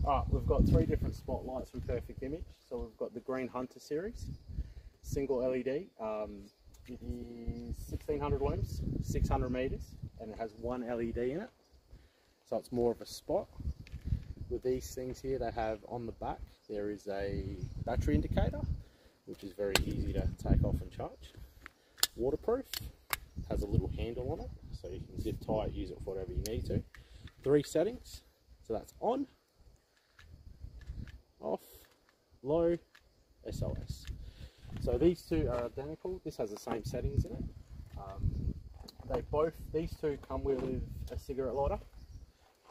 Alright, we've got 3 different spotlights from Perfect Image. So we've got the Green Hunter series, single LED. It is 1600 lums, 600 meters, and it has 1 LED in it. So it's more of a spot. With these things here, they have on the back, there is a battery indicator, which is very easy to take off and charge. Waterproof, has a little handle on it, so you can zip tie it, use it for whatever you need to. 3 settings, so that's on, off, low, SOS. So these 2 are identical. This has the same settings in it. These 2 come with a cigarette lighter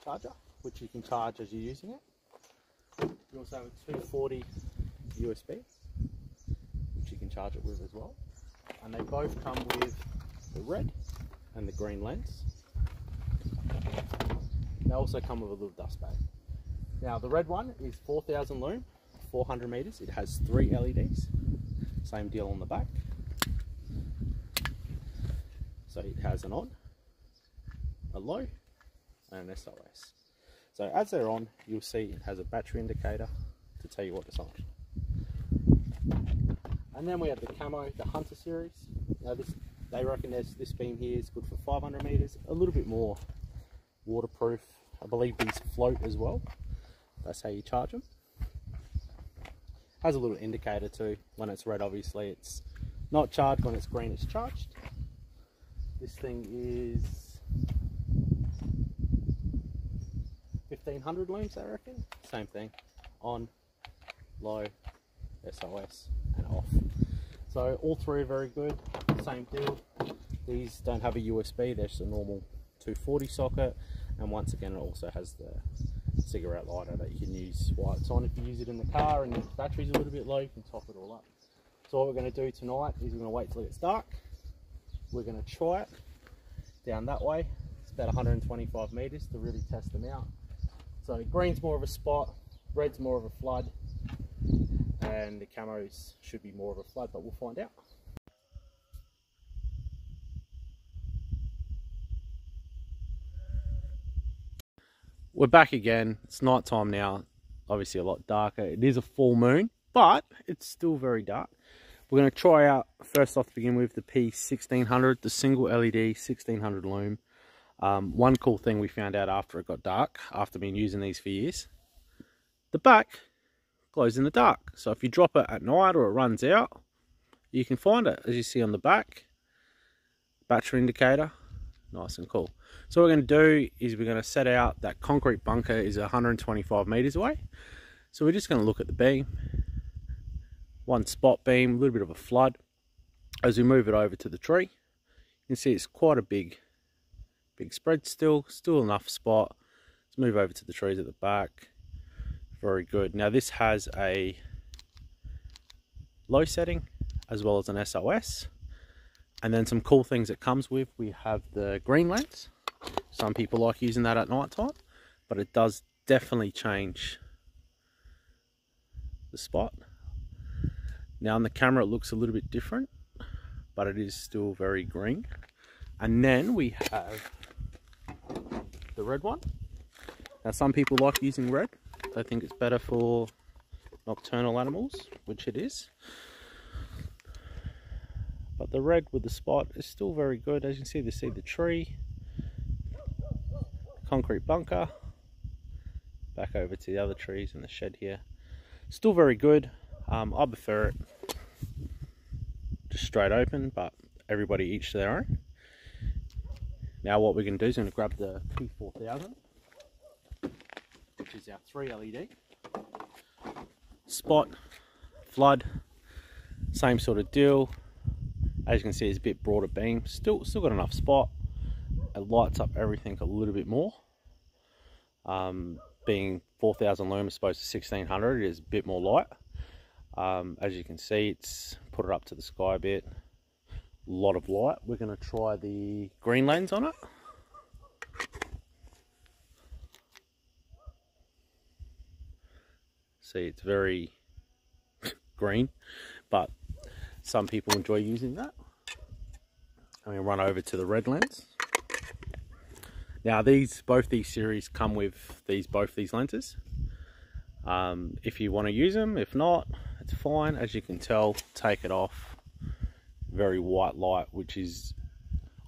charger, which you can charge as you're using it. You also have a 240 USB, which you can charge it with as well. And they both come with the red and the green lens. They also come with a little dust bag. Now the red one is 4000 lumen, 400 meters. It has 3 LEDs. Same deal on the back. So it has an on, a low, and an SOS. So as they're on, you'll see it has a battery indicator to tell you what it's on. And then we have the camo, the Hunter series. Now they reckon this beam here is good for 500 meters, a little bit more waterproof. I believe these float as well. That's how you charge them. Has a little indicator too. When it's red, obviously it's not charged. When it's green, it's charged. This thing is 1500 lums, I reckon. Same thing. On, low, SOS, and off. So all 3 are very good. Same deal. These don't have a USB. They're just a normal 240 socket. And once again, it also has the cigarette lighter that you can use while it's on. If you use it in the car and the battery's a little bit low, you can top it all up. So what we're going to do tonight is we're going to wait till it gets dark. We're going to try it down that way. It's about 125 meters to really test them out. So green's more of a spot, red's more of a flood, and the camos should be more of a flood, but we'll find out. We're back again. It's night time now, obviously a lot darker. It is a full moon, but it's still very dark. We're going to try out, first off to begin with, the P1600, the single LED 1600 lumen. One cool thing we found out after it got dark, after been using these for years, the back glows in the dark. So if you drop it at night or it runs out, you can find it, as you see on the back. Battery indicator, nice and cool. So what we're going to do is we're going to set out that concrete bunker is 125 meters away. So we're just going to look at the beam. One spot beam, a little bit of a flood. As we move it over to the tree, you can see it's quite a big spread still enough spot. Let's move over to the trees at the back. Very good. Now this has a low setting as well as an SOS. And then some cool things it comes with, we have the green lens. Some people like using that at night time, but it does definitely change the spot. Now on the camera it looks a little bit different, but it is still very green. And then we have the red one. Now some people like using red. They think it's better for nocturnal animals, which it is. But the red with the spot is still very good. As you can see the tree, concrete bunker, back over to the other trees in the shed here. Still very good. I prefer it just straight open, but everybody each to their own. Now what we're going to do is we're going to grab the P4000, which is our 3 LED. Spot, flood, same sort of deal. As you can see, it's a bit broader beam. Still got enough spot. It lights up everything a little bit more. Being 4000 lumen as opposed to 1600, it is a bit more light. As you can see, it's put it up to the sky a bit. A lot of light. We're going to try the green lens on it. See, it's very green, but some people enjoy using that. I'm going to run over to the red lens. Now both these series come with both these lenses. if you want to use them. If not, it's fine. As you can tell, take it off. Very white light, which is,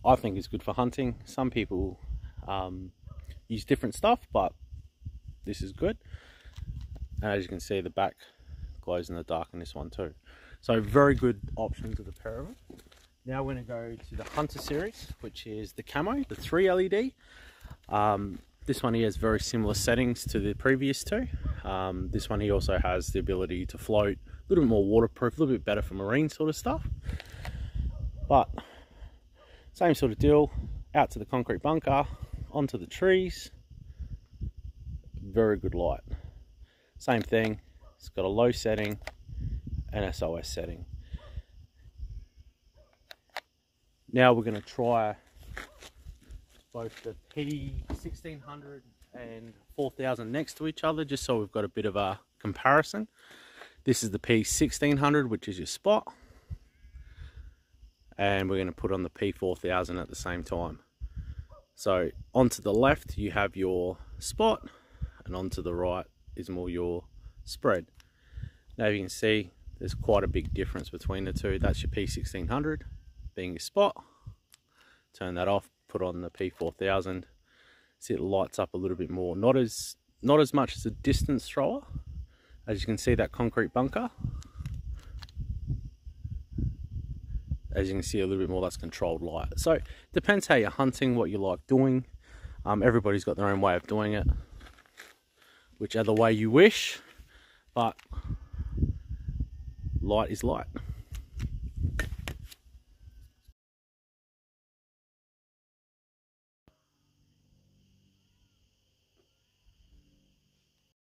I think, is good for hunting. Some people use different stuff, but this is good. And as you can see, the back glows in the dark in this one too. So very good options of the pair of them. Now we're going to go to the Hunter series, which is the camo, the 3 LED. This one here has very similar settings to the previous two. This one here also has the ability to float, a little bit more waterproof, a little bit better for marine sort of stuff. But same sort of deal, out to the concrete bunker, onto the trees. Very good light. Same thing, it's got a low setting and SOS setting. Now we're going to try both the P1600 and 4000 next to each other, just so we've got a bit of a comparison. This is the P1600, which is your spot, and we're going to put on the P4000 at the same time. So onto the left you have your spot, and onto the right is more your spread. Now you can see there's quite a big difference between the two. That's your P1600 being your spot. Turn that off, put on the P4000. See, it lights up a little bit more. Not as much as a distance thrower. As you can see, that concrete bunker. As you can see, a little bit more, that's controlled light. So depends how you're hunting, what you like doing. Everybody's got their own way of doing it, whichever way you wish, but light is light.